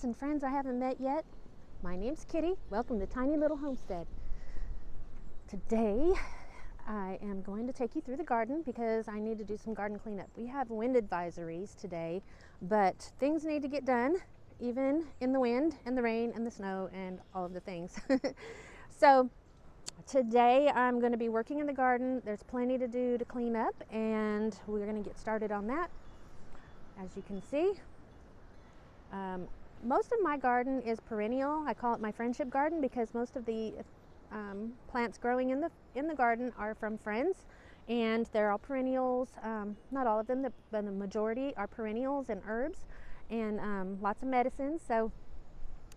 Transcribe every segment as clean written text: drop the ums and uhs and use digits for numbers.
relatives and friends I haven't met yet. My name's Kitty. Welcome to Tiny Little Homestead. Today I am going to take you through the garden because I need to do some garden cleanup. We have wind advisories today, but things need to get done even in the wind and the rain and the snow and all of the things. So today I'm going to be working in the garden. There's plenty to do to clean up, and we're going to get started on that. As you can see, most of my garden is perennial. I call it my friendship garden because most of the plants growing in the garden are from friends, and they're all perennials. Not all of them, but the majority are perennials and herbs, and lots of medicines. So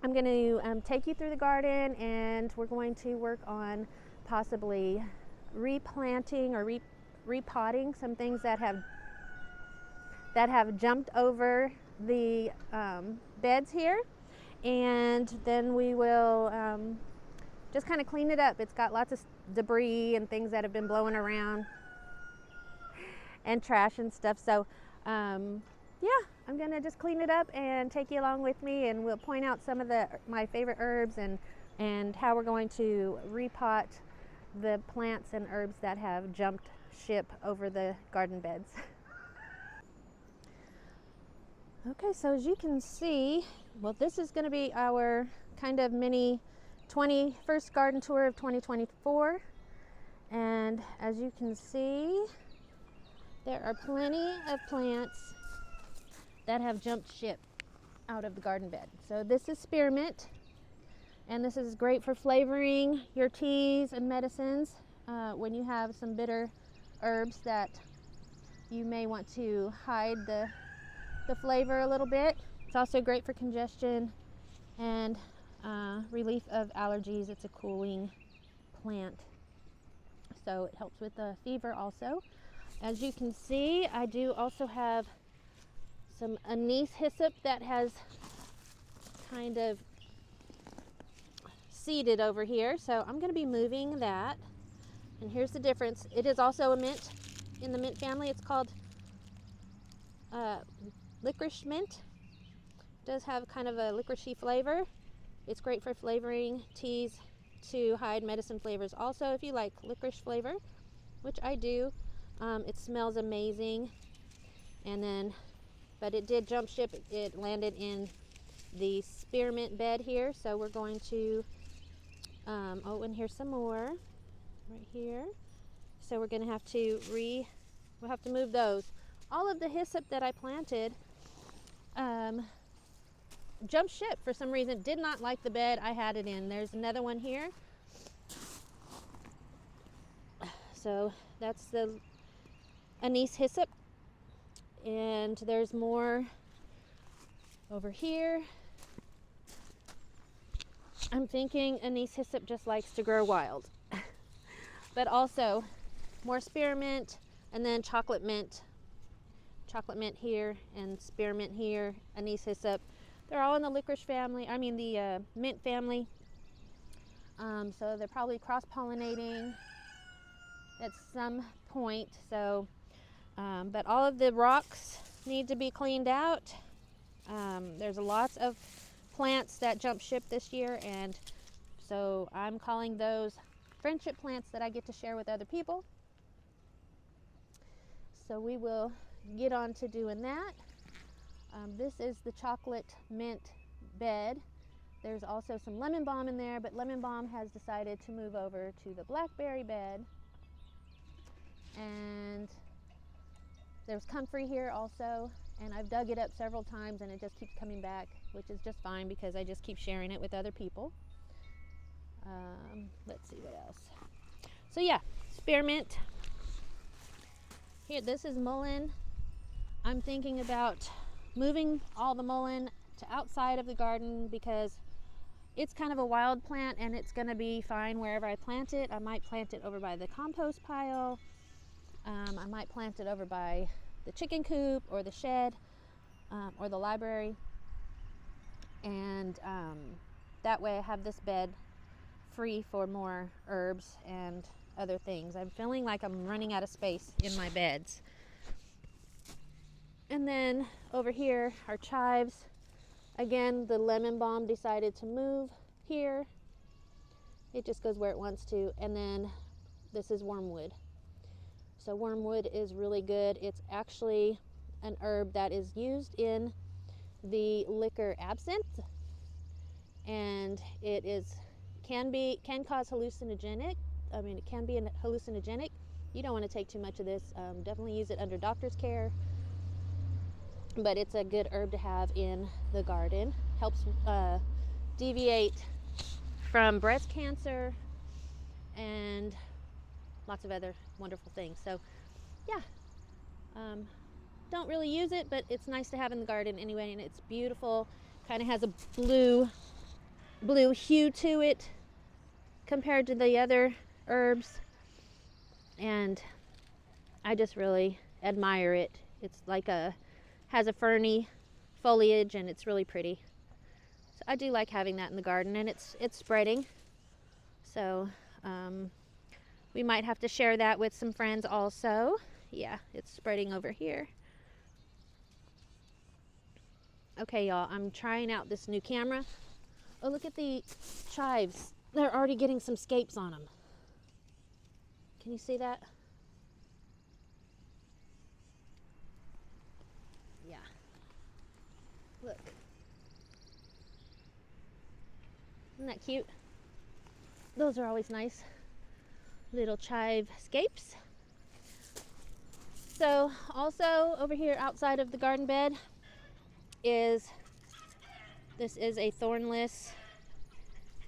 I'm going to take you through the garden, and we're going to work on possibly replanting or repotting some things that have jumped over the beds here, and then we will just kind of clean it up. It's got lots of debris and things that have been blowing around and trash and stuff. So yeah, I'm gonna just clean it up and take you along with me, and we'll point out some of my favorite herbs and how we're going to repot the plants and herbs that have jumped ship over the garden beds. Okay, so as you can see, well, this is going to be our kind of mini 21st garden tour of 2024. And as you can see, there are plenty of plants that have jumped ship out of the garden bed. So this is spearmint, and this is great for flavoring your teas and medicines when you have some bitter herbs that you may want to hide the flavor a little bit. It's also great for congestion and relief of allergies. It's a cooling plant, so it helps with the fever also. As you can see, I do also have some anise hyssop that has kind of seeded over here, so I'm going to be moving that. And here's the difference. It is also a mint in the mint family. It's called licorice mint. It does have kind of a licoricey flavor. It's great for flavoring teas to hide medicine flavors. Also, if you like licorice flavor, which I do, it smells amazing. And then, but it did jump ship. It landed in the spearmint bed here, so we're going to oh, and here's some more right here. So we're going to have to we'll have to move those. All of the hyssop that I planted jumped ship for some reason. Did not like the bed I had it in. There's another one here. So that's the anise hyssop, and there's more over here. I'm thinking anise hyssop just likes to grow wild. But also more spearmint, and then chocolate mint here, and spearmint here, anise hyssop. They're all in the licorice family, the mint family. So they're probably cross-pollinating at some point. So, but all of the rocks need to be cleaned out. There's lots of plants that jump ship this year, and so I'm calling those friendship plants that I get to share with other people. So we will get on to doing that. This is the chocolate mint bed. There's also some lemon balm in there, but lemon balm has decided to move over to the blackberry bed. And there's comfrey here also, and I've dug it up several times and it just keeps coming back, which is just fine because I just keep sharing it with other people. Let's see what else. So yeah, spearmint. Here, this is mullein. I'm thinking about moving all the mullein to outside of the garden because it's kind of a wild plant, and it's going to be fine wherever I plant it. I might plant it over by the compost pile. I might plant it over by the chicken coop or the shed or the library. And that way I have this bed free for more herbs and other things. I'm feeling like I'm running out of space in my beds. And then over here are chives. Again, the lemon balm decided to move here. It just goes where it wants to. And then this is wormwood. So wormwood is really good. It's actually an herb that is used in the liquor absinthe, and it can cause hallucinogenic. I mean, it can be hallucinogenic. You don't want to take too much of this. Definitely use it under doctor's care. But it's a good herb to have in the garden. Helps deviate from breast cancer and lots of other wonderful things. So yeah, don't really use it, but it's nice to have in the garden anyway, and it's beautiful. Kind of has a blue hue to it compared to the other herbs, and I just really admire it. It's like has a ferny foliage, and it's really pretty. So I do like having that in the garden, and it's spreading. So we might have to share that with some friends also. Yeah, it's spreading over here. Okay, y'all, I'm trying out this new camera. Oh, look at the chives. They're already getting some scapes on them. Can you see that? Yeah. Look. Isn't that cute? Those are always nice. Little chive scapes. So also over here outside of the garden bed this is a thornless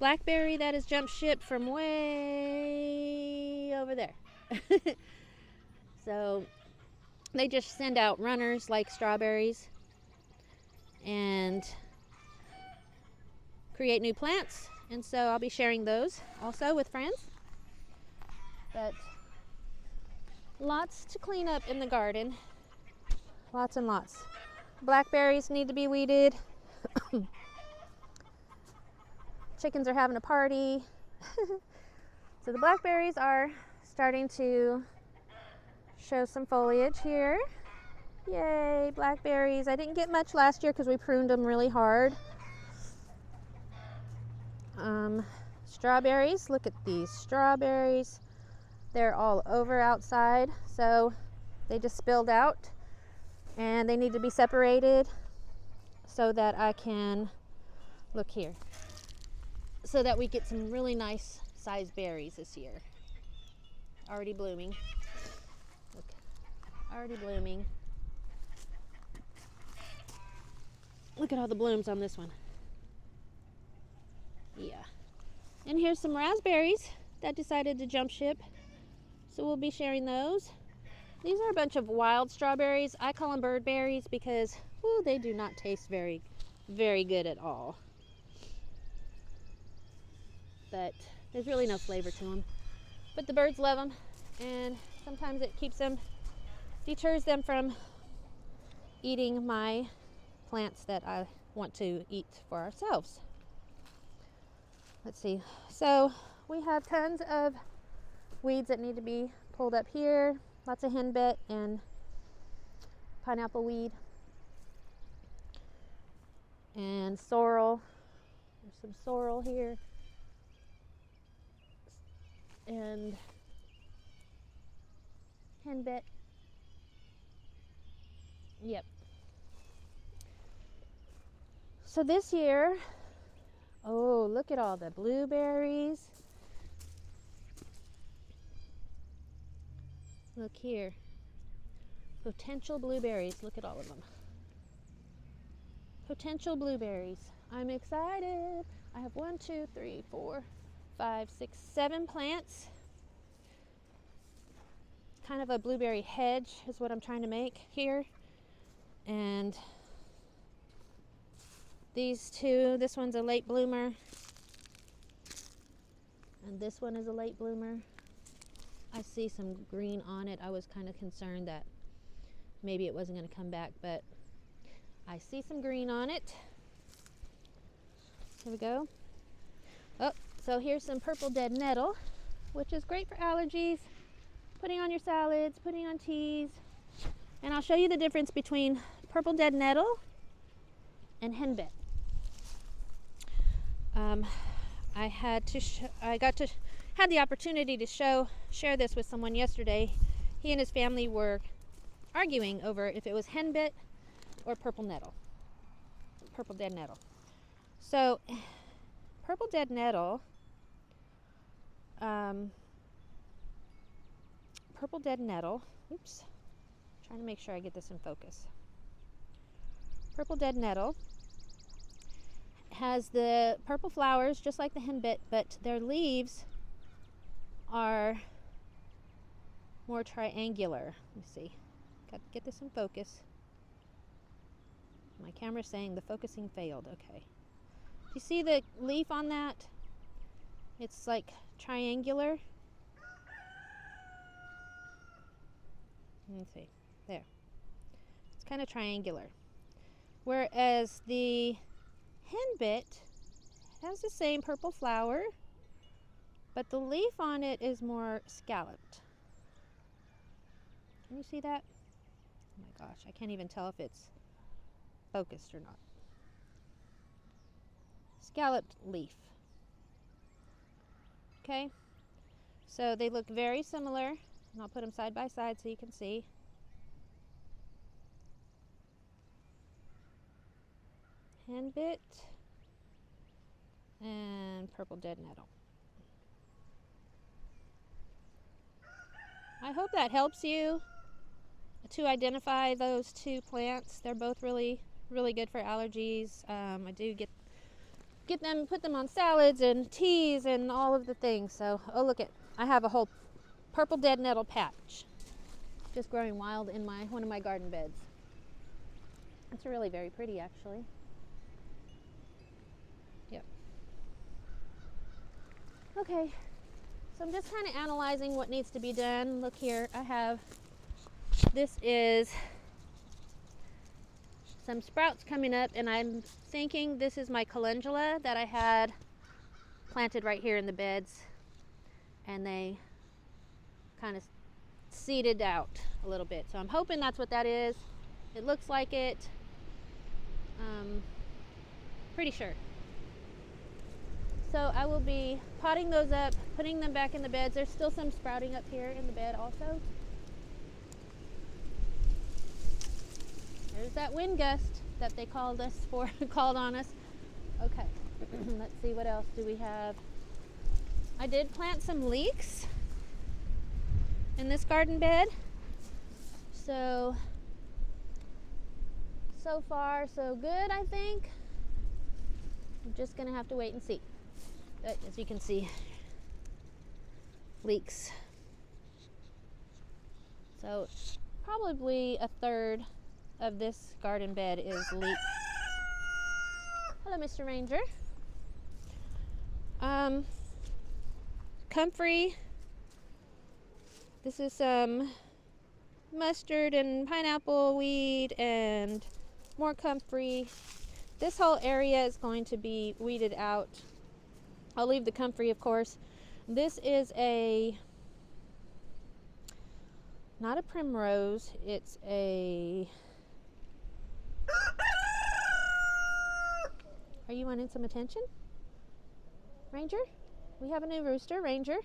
blackberry that has jumped ship from way over there. So they just send out runners like strawberries and create new plants, and so I'll be sharing those also with friends. But lots to clean up in the garden, lots and lots. Blackberries need to be weeded. Chickens are having a party. So the blackberries are starting to show some foliage here. Yay, blackberries. I didn't get much last year because we pruned them really hard. Strawberries, look at these strawberries. They're all over outside, so they just spilled out, and they need to be separated so that I can, look here, so that we get some really nice sized berries this year. Already blooming. Look, already blooming. Look at all the blooms on this one. Yeah. And here's some raspberries that decided to jump ship, so we'll be sharing those. These are a bunch of wild strawberries. I call them bird berries because they do not taste very, very good at all. But there's really no flavor to them. But the birds love them, and sometimes it deters them from eating my plants that I want to eat for ourselves. Let's see. So we have tons of weeds that need to be pulled up here. Lots of henbit and pineapple weed and sorrel. There's some sorrel here and henbit. Yep. So this year, oh, look at all the blueberries. Look here. Potential blueberries. Look at all of them. Potential blueberries. I'm excited. I have 1, 2, 3, 4, 5, 6, 7 plants. Kind of a blueberry hedge is what I'm trying to make here. And these two, this one's a late bloomer. And this one is a late bloomer. I see some green on it. I was kind of concerned that maybe it wasn't going to come back, but I see some green on it. Here we go. Oh, so here's some purple dead nettle, which is great for allergies, putting on your salads, putting on teas. And I'll show you the difference between purple dead nettle and henbit. I had the opportunity to share this with someone yesterday. He and his family were arguing over if it was henbit or purple dead nettle. So purple dead nettle, oops, trying to make sure I get this in focus. Purple dead nettle has the purple flowers just like the henbit, but their leaves are more triangular. Let me see. Got to get this in focus. My camera's saying the focusing failed. Okay. Do you see the leaf on that? It's like triangular. Let's see. There. It's kind of triangular. Whereas the henbit has the same purple flower, but the leaf on it is more scalloped. Can you see that? Oh my gosh, I can't even tell if it's focused or not. Scalloped leaf. Okay, so they look very similar, and I'll put them side by side so you can see. Henbit and purple dead nettle. I hope that helps you to identify those two plants. They're both really good for allergies. I do put them on salads and teas and all of the things. So, oh look I have a whole purple dead nettle patch just growing wild in one of my garden beds. It's really very pretty actually. Yep. Okay, so I'm just kind of analyzing what needs to be done. Look here, this is some sprouts coming up, and I'm thinking this is my calendula that I had planted right here in the beds, and they kind of seeded out a little bit. So I'm hoping that's what that is. It looks like it. Pretty sure. So I will be potting those up, putting them back in the beds. There's still some sprouting up here in the bed also. There's that wind gust that they called on us. Okay, let's see, what else do we have? I did plant some leeks in this garden bed. So far so good, I think. I'm just gonna have to wait and see. But as you can see, leeks. So probably a third of this garden bed is leeks. Hello, Mr. Ranger. Comfrey. This is some mustard and pineapple weed and more comfrey. This whole area is going to be weeded out. I'll leave the comfrey, of course. This is not a primrose, it's Are you wanting some attention? Ranger? We have a new rooster, Ranger.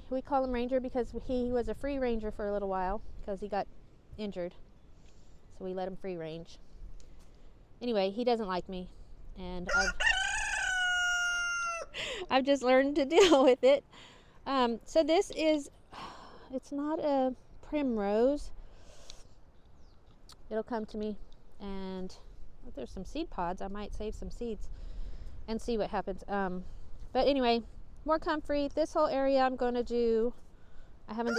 We call him Ranger because he was a free ranger for a little while because he got injured. So we let him free range. Anyway, he doesn't like me, and I've just learned to deal with it. So this is, it's not a primrose. It'll come to me, and if there's some seed pods, I might save some seeds and see what happens. But anyway, more comfrey. This whole area I'm going to do, I haven't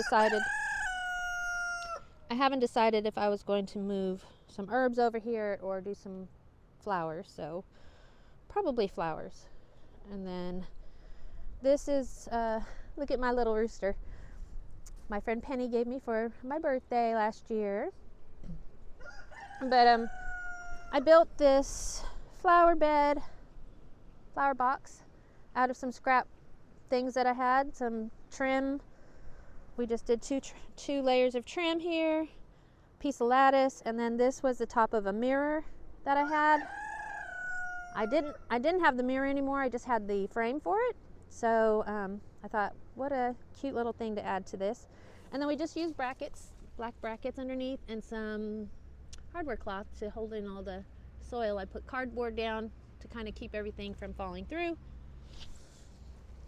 decided if I was going to move some herbs over here or do some flowers. So probably flowers. And then this is, look at my little rooster. My friend Penny gave me for my birthday last year. But I built this flower box out of some scrap things that I had, some trim. We just did two layers of trim here, piece of lattice, and then this was the top of a mirror that I had. I didn't have the mirror anymore. I just had the frame for it. So I thought, what a cute little thing to add to this. And then we just used brackets, black brackets underneath, and some hardware cloth to hold in all the soil. I put cardboard down to kind of keep everything from falling through.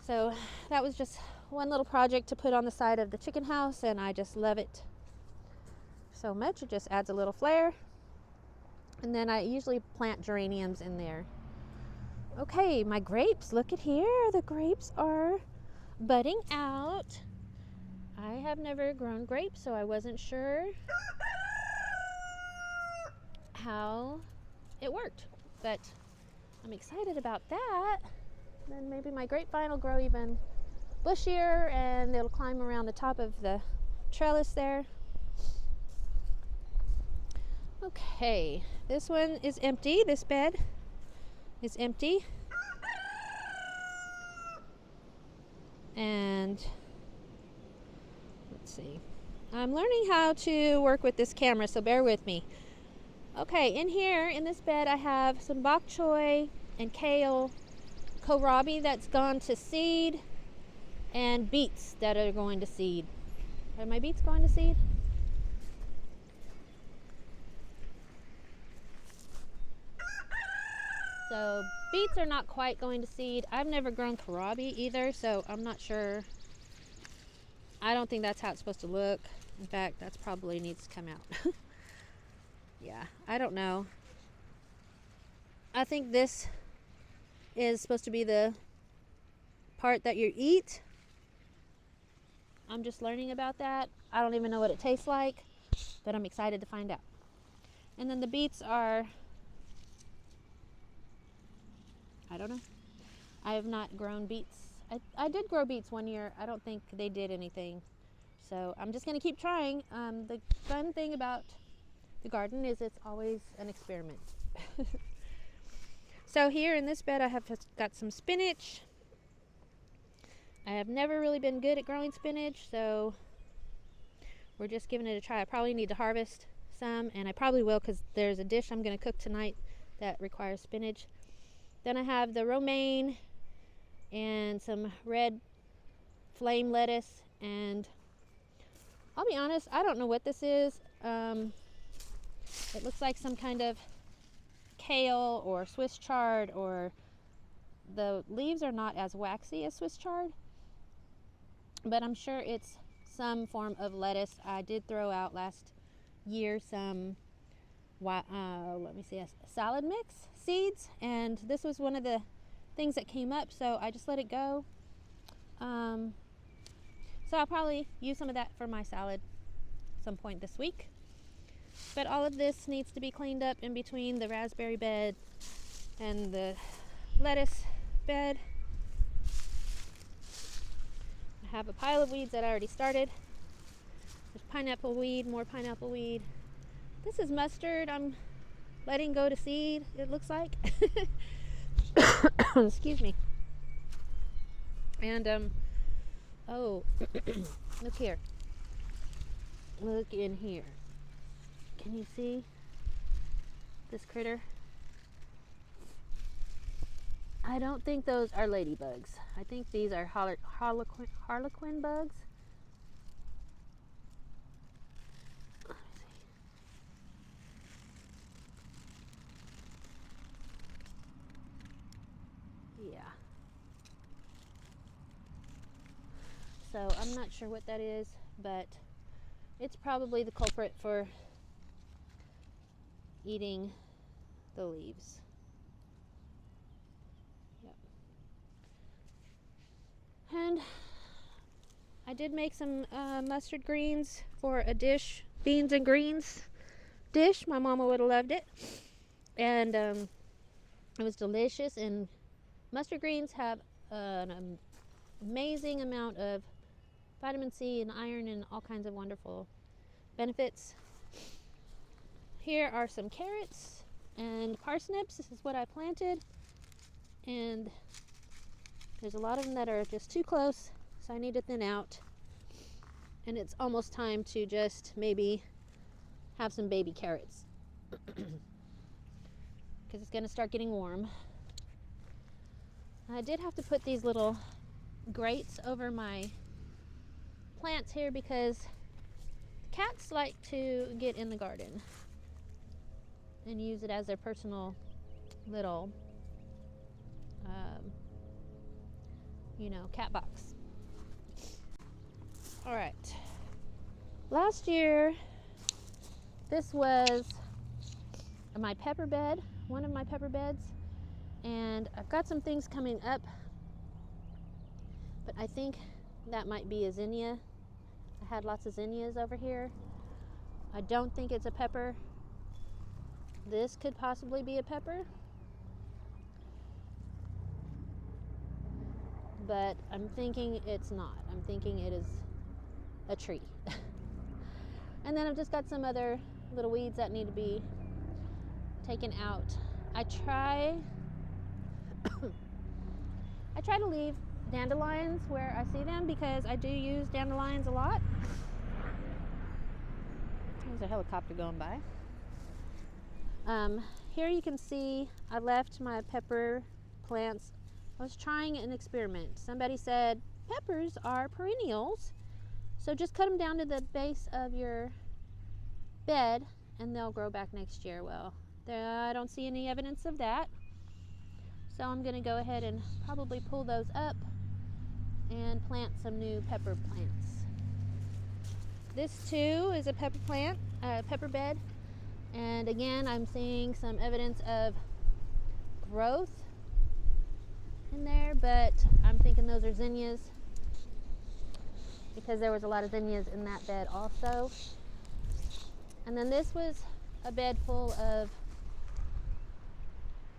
So that was just one little project to put on the side of the chicken house, and I just love it so much. It just adds a little flair. And then I usually plant geraniums in there. Okay, my grapes, look at here. The grapes are budding out. I have never grown grapes, so I wasn't sure how it worked, but I'm excited about that. Then maybe my grapevine will grow even bushier and it'll climb around the top of the trellis there. Okay, this one is empty. This bed is empty. And let's see. I'm learning how to work with this camera, so bear with me. Okay, in here, in this bed, I have some bok choy and kale, kohlrabi that's gone to seed, and beets that are going to seed. Are my beets going to seed? So beets are not quite going to seed. I've never grown kohlrabi either, so I'm not sure. I don't think that's how it's supposed to look. In fact, that's probably needs to come out. Yeah, I don't know. I think this is supposed to be the part that you eat. I'm just learning about that. I don't even know what it tastes like, but I'm excited to find out. And then the beets are, I don't know. I have not grown beets. I did grow beets one year. I don't think they did anything. So I'm just going to keep trying. The fun thing about the garden is it's always an experiment. So here in this bed I have got some spinach. I have never really been good at growing spinach, so we're just giving it a try. I probably need to harvest some, and I probably will because there's a dish I'm going to cook tonight that requires spinach. Then I have the romaine and some red flame lettuce, and I'll be honest, I don't know what this is. It looks like some kind of kale or Swiss chard, or the leaves are not as waxy as Swiss chard, but I'm sure it's some form of lettuce. I did throw out last year some salad mix seeds, and this was one of the things that came up, so I just let it go. So I'll probably use some of that for my salad some point this week. But all of this needs to be cleaned up in between the raspberry bed and the lettuce bed. I have a pile of weeds that I already started. There's pineapple weed, more pineapple weed. This is mustard I'm letting go to seed, it looks like. Excuse me. And oh, look here. Look in here. Can you see this critter? I don't think those are ladybugs. I think these are harlequin bugs. Let me see. Yeah. So I'm not sure what that is, but it's probably the culprit for eating the leaves. Yep. And I did make some mustard greens for a dish, beans and greens dish. My mama would have loved it. And it was delicious. And mustard greens have an amazing amount of vitamin C and iron and all kinds of wonderful benefits. Here are some carrots and parsnips. This is what I planted, and there's a lot of them that are just too close, so I need to thin out. And it's almost time to just maybe have some baby carrots because it's going to start getting warm. I did have to put these little grates over my plants here because cats like to get in the garden and use it as their personal little, cat box. All right. Last year, this was my pepper bed, one of my pepper beds, and I've got some things coming up, but I think that might be a zinnia. I had lots of zinnias over here. I don't think it's a pepper. This could possibly be a pepper, but I'm thinking it's not. I'm thinking it is a tree. And then I've just got some other little weeds that need to be taken out. I try to leave dandelions where I see them because I do use dandelions a lot. There's a helicopter going by. Here you can see I left my pepper plants. I was trying an experiment. Somebody said peppers are perennials, so just cut them down to the base of your bed and they'll grow back next year. Well, I don't see any evidence of that, so I'm going to go ahead and probably pull those up and plant some new pepper plants. This too is a pepper plant, pepper bed, and again I'm seeing some evidence of growth in there, but I'm thinking those are zinnias because there was a lot of zinnias in that bed also. And then this was a bed full of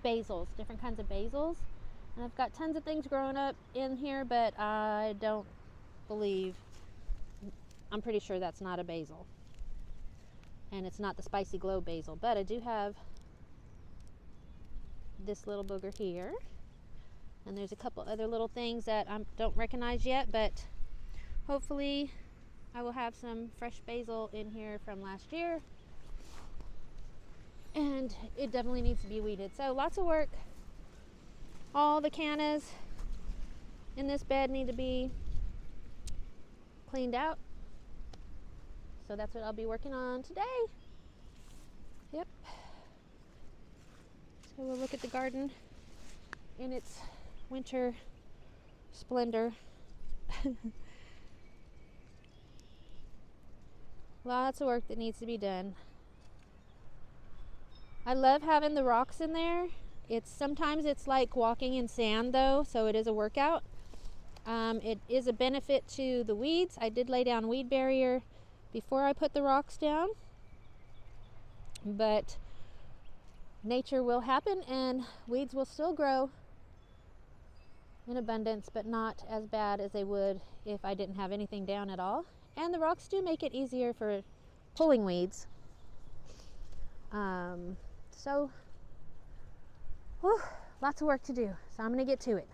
basils, different kinds of basils, and I've got tons of things growing up in here, but I'm pretty sure that's not a basil, and it's not the spicy glow basil, but I do have this little booger here, and there's a couple other little things that I don't recognize yet, but hopefully I will have some fresh basil in here from last year. And it definitely needs to be weeded. So lots of work. All the cannas in this bed need to be cleaned out. So that's what I'll be working on today. Yep. So we'll look at the garden in its winter splendor. Lots of work that needs to be done. I love having the rocks in there. Sometimes it's like walking in sand though, so it is a workout. It is a benefit to the weeds. I did lay down weed barrier before I put the rocks down, but nature will happen and weeds will still grow in abundance, but not as bad as they would if I didn't have anything down at all. And the rocks do make it easier for pulling weeds. So, lots of work to do. So I'm going to get to it.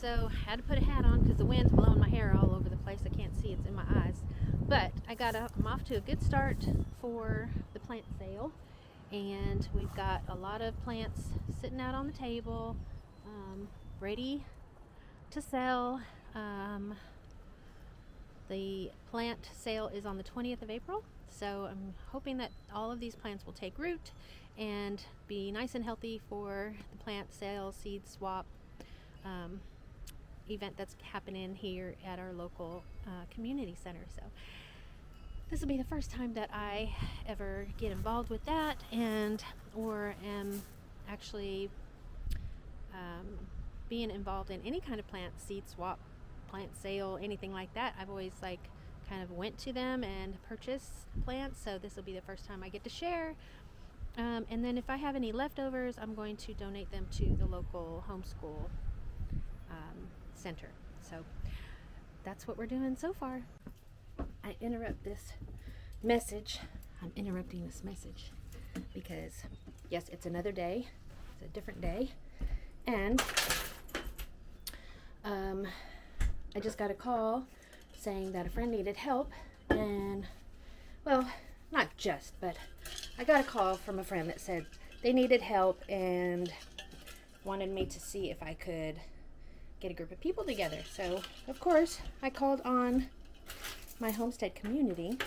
so I had to put a hat on because the wind's blowing my hair all over the place. I can't see, it's in my eyes. But I'm off to a good start for the plant sale. And we've got a lot of plants sitting out on the table, ready to sell. The plant sale is on the 20th of April. So I'm hoping that all of these plants will take root and be nice and healthy for the plant sale, seed swap event that's happening here at our local community center. So this will be the first time that I ever get involved with that or am actually being involved in any kind of plant seed swap, plant sale, anything like that. I've always kind of went to them and purchased plants, so this will be the first time I get to share. And then if I have any leftovers, I'm going to donate them to the local homeschool center. So that's what we're doing so far. I interrupt this message. I'm interrupting this message because, yes, it's another day. It's a different day. And I just got a call saying that a friend needed help. And, well, not just, but I got a call from a friend that said they needed help and wanted me to see if I could get a group of people together. So, of course, I called on my Homestead community,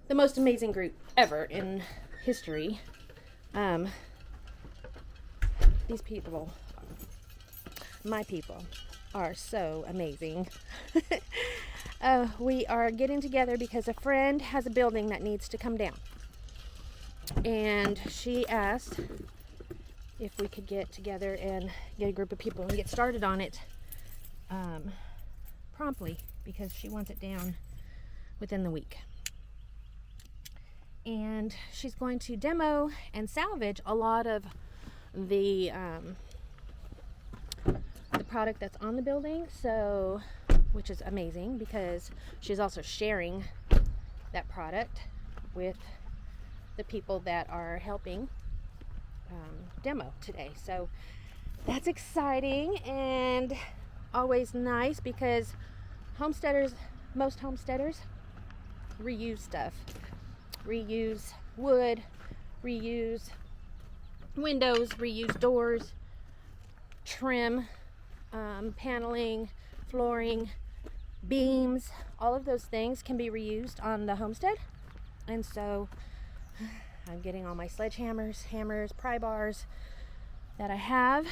the most amazing group ever in history. These people, my people, are so amazing. We are getting together because a friend has a building that needs to come down, and she asked if we could get together and get a group of people and get started on it promptly, because she wants it down within the week. And she's going to demo and salvage a lot of the product that's on the building, so which is amazing because she's also sharing that product with the people that are helping demo today. So that's exciting and always nice because most homesteaders reuse stuff, reuse wood, reuse windows, reuse doors, trim, paneling, flooring, beams. All of those things can be reused on the homestead. And so I'm getting all my sledgehammers, hammers, pry bars that I have,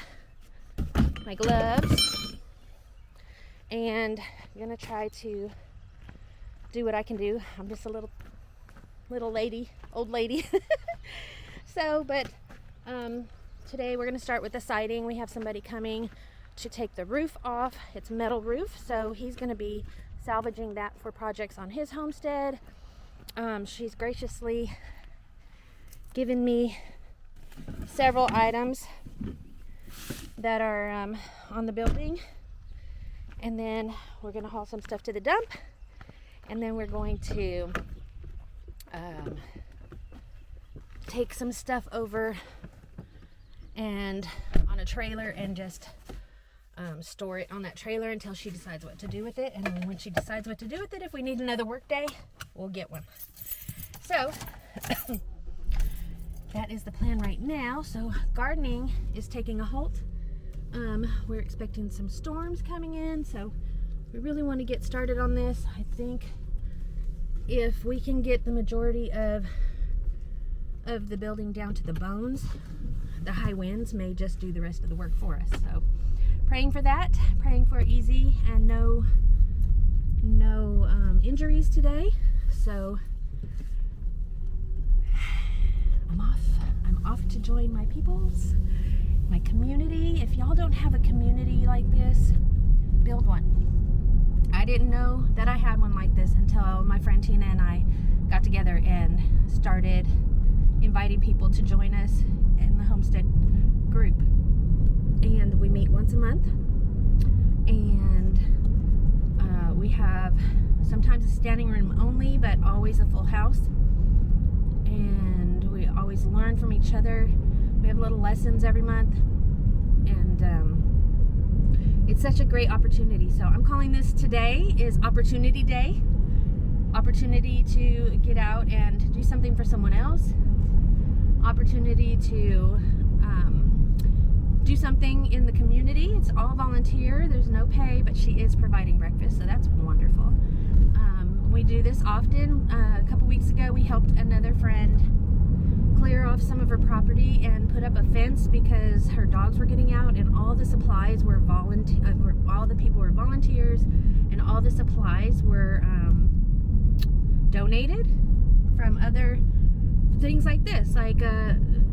my gloves, and I'm gonna try to do what I can do. I'm just a little lady, old lady. But today we're gonna start with the siding. We have somebody coming to take the roof off. It's metal roof, so he's gonna be salvaging that for projects on his homestead. She's graciously given me several items that are on the building, and then we're gonna haul some stuff to the dump, and then we're going to take some stuff over and on a trailer and just store it on that trailer until she decides what to do with it. And then when she decides what to do with it, if we need another work day, we'll get one. So that is the plan right now. So gardening is taking a halt. We're expecting some storms coming in, so we really want to get started on this. I think if we can get the majority of the building down to the bones, the high winds may just do the rest of the work for us. So praying for that, praying for easy and no injuries today. So I'm off to join my peoples, my community. If y'all don't have a community like this, build one. I didn't know that I had one like this until my friend Tina and I got together and started inviting people to join us in the Homestead group. And we meet once a month, and we have sometimes a standing room only, but always a full house. And we always learn from each other. We have little lessons every month, and it's such a great opportunity. So I'm calling this today is Opportunity Day. Opportunity to get out and do something for someone else. Opportunity to do something in the community. It's all volunteer. There's no pay, but she is providing breakfast, so that's wonderful. We do this often. A couple weeks ago, we helped another friend clear off some of her property and put up a fence because her dogs were getting out, and all the supplies were all the people were volunteers, and all the supplies were donated from other things like this, like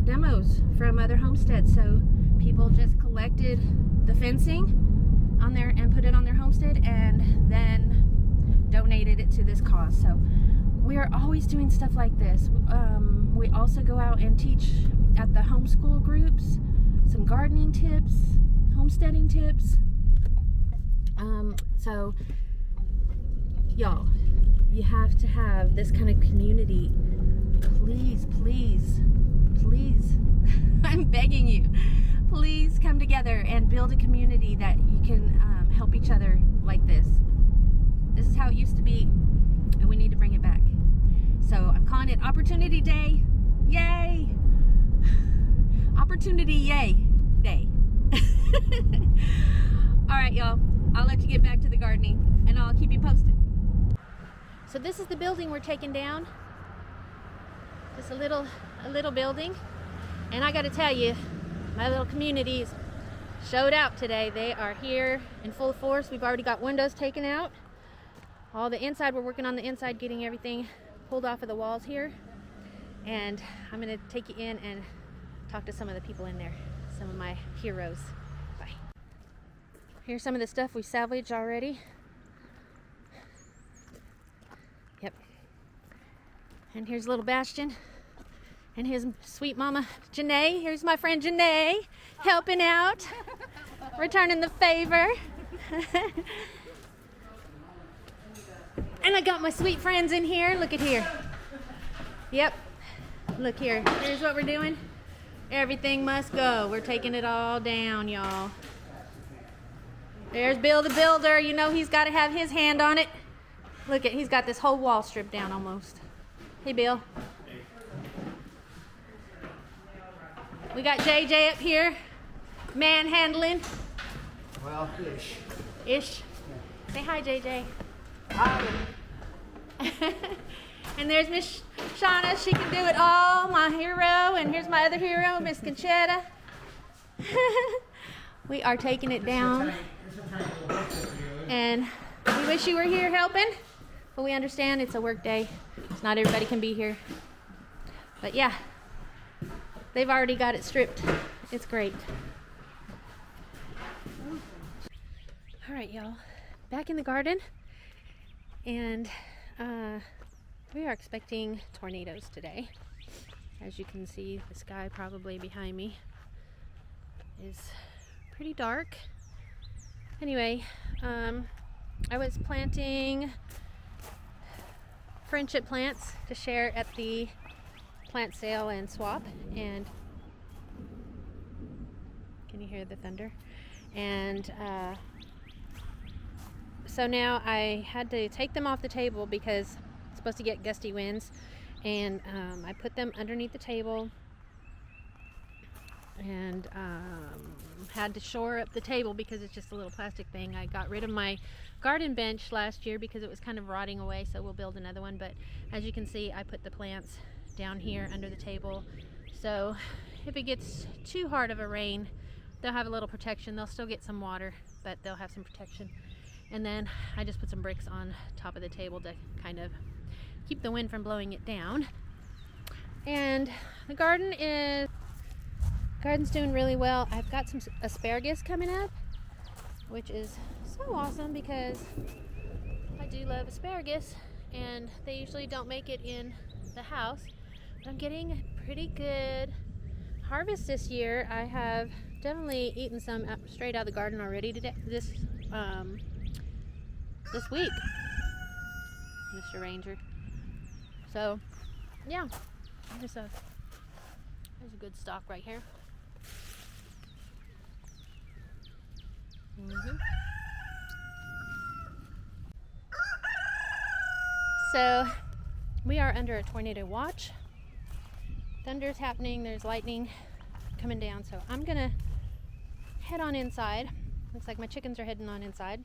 demos from other homesteads. So people just collected the fencing on there and put it on their homestead, and then donated it to this cause. So we are always doing stuff like this. We also go out and teach at the homeschool groups some gardening tips, homesteading tips. So y'all, you have to have this kind of community. Please, please, please, I'm begging you, please come together and build a community that you can help each other like this. This is how it used to be, and we need to bring it back. So I'm calling it Opportunity Day. Yay! Opportunity Yay Day. All right, y'all. I'll let you get back to the gardening, and I'll keep you posted. So this is the building we're taking down. Just a little building, and I got to tell you, my little communities showed out today. They are here in full force. We've already got windows taken out. All the inside, we're working on the inside, getting everything pulled off of the walls here. And I'm gonna take you in and talk to some of the people in there, some of my heroes. Bye. Here's some of the stuff we salvaged already. Yep. And here's little Bastion and his sweet mama, Janae. Here's my friend Janae, helping out, returning the favor. And I got my sweet friends in here. Look at here. Yep. Look here. Here's what we're doing. Everything must go. We're taking it all down, y'all. There's Bill the Builder. You know he's got to have his hand on it. Look at, he's got this whole wall stripped down almost. Hey, Bill. We got JJ up here, manhandling. Well, ish. Ish. Say hi, JJ. Hi. And there's Miss Shauna. She can do it all, my hero. And here's my other hero, Miss Conchetta. We are taking it down. And we wish you were here helping, but we understand it's a work day. So not everybody can be here. But yeah, they've already got it stripped. It's great. All right, y'all. Back in the garden. And we are expecting tornadoes today. As you can see, the sky probably behind me is pretty dark. Anyway, I was planting friendship plants to share at the plant sale and swap, and can you hear the thunder? And so now I had to take them off the table because it's supposed to get gusty winds, and I put them underneath the table and had to shore up the table because it's just a little plastic thing. I got rid of my garden bench last year because it was kind of rotting away, so we'll build another one. But as you can see, I put the plants down here under the table, so if it gets too hard of a rain, they'll have a little protection. They'll still get some water, but they'll have some protection. And then I just put some bricks on top of the table to kind of keep the wind from blowing it down. And the garden's doing really well. I've got some asparagus coming up, which is so awesome because I do love asparagus, and they usually don't make it in the house. But I'm getting pretty good harvest this year. I have definitely eaten some straight out of the garden already today, this week, Mr. Ranger. So yeah, there's a good stock right here. Mhm. So we are under a tornado watch. Thunder's happening, there's lightning coming down, so I'm gonna head on inside. Looks like my chickens are heading on inside.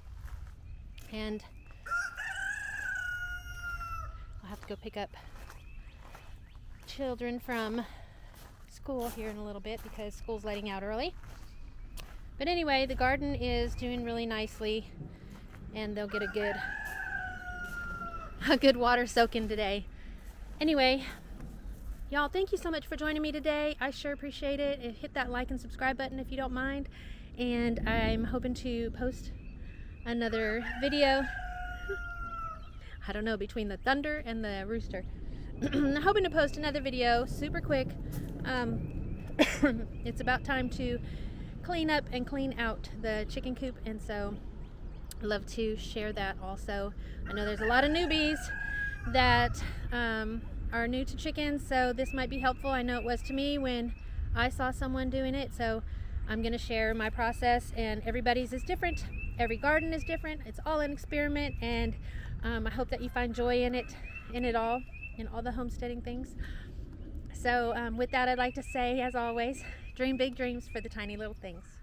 And I'll have to go pick up children from school here in a little bit because school's letting out early. But anyway, the garden is doing really nicely and they'll get a good water soak in today. Anyway, y'all, thank you so much for joining me today. I sure appreciate it. And hit that like and subscribe button if you don't mind. And I'm hoping to post another video. I don't know, between the thunder and the rooster. I'm hoping to post another video super quick. It's about time to clean up and clean out the chicken coop, and so I'd love to share that also. I know there's a lot of newbies that are new to chickens, so this might be helpful. I know it was to me when I saw someone doing it, so I'm going to share my process, and everybody's is different. Every garden is different. It's all an experiment, and I hope that you find joy in it all, in all the homesteading things. So with that, I'd like to say, as always, dream big dreams for the tiny little things.